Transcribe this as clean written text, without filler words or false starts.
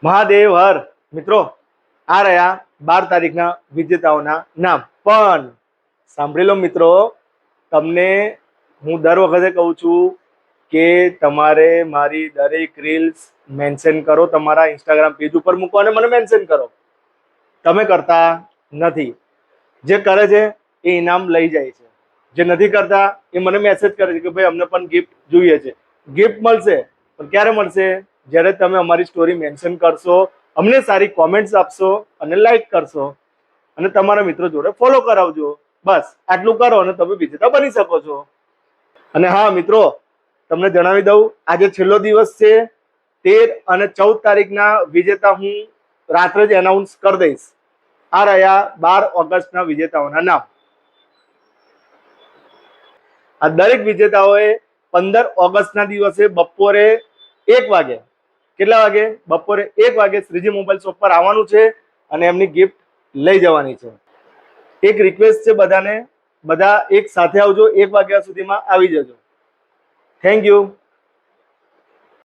મહાદેવ હર. મિત્રો, આ રહ્યા 12 તારીખના વિજેતાઓના નામ. પણ સાંભળી લો મિત્રો, તમને હું દર વખતે કહું છું કે તમારે મારી દરેક રીલ્સ મેન્શન કરો, તમારા ઇન્સ્ટાગ્રામ પેજ ઉપર મૂકો અને મને મેન્શન કરો. તમે કરતા નથી. જે કરે છે એ ઇનામ લઈ જાય છે, જે નથી કરતા એ મને મેસેજ કરે છે કે ભાઈ અમને પણ ગિફ્ટ જોઈએ છે. ગિફ્ટ મળશે, પણ ક્યારે મળશે? જ્યારે તમે અમારી સ્ટોરી મેન્શન કરશો, અમને સારી કોમેન્ટ્સ આપશો અને લાઈક કરશો અને તમારા મિત્રો જોડે ફોલો કરાવજો. બસ આટલું કરો અને તમે વિજેતા બની શકો છો. અને હા મિત્રો, તમને જણાવી દઉં, આજે છેલ્લો દિવસ છે. 13 અને 14 તારીખના વિજેતા હું રાત્રે જ એનાઉન્સ કરી દઈશ. આ રહ્યા 12 ઓગસ્ટના વિજેતાઓના નામ. આ દરેક વિજેતાઓએ 15 ઓગસ્ટના દિવસે બપોરે 1 વાગે, કેટલા વાગે? બપોરે 1 વાગે શ્રીજી મોબાઈલ શોપ પર આવવાનું છે અને એમની ગિફ્ટ લઈ જવાની છે. એક રિક્વેસ્ટ છે બધાને, બધા એક સાથે આવજો. 1 વાગ્યા સુધીમાં આવી જજો. Thank you.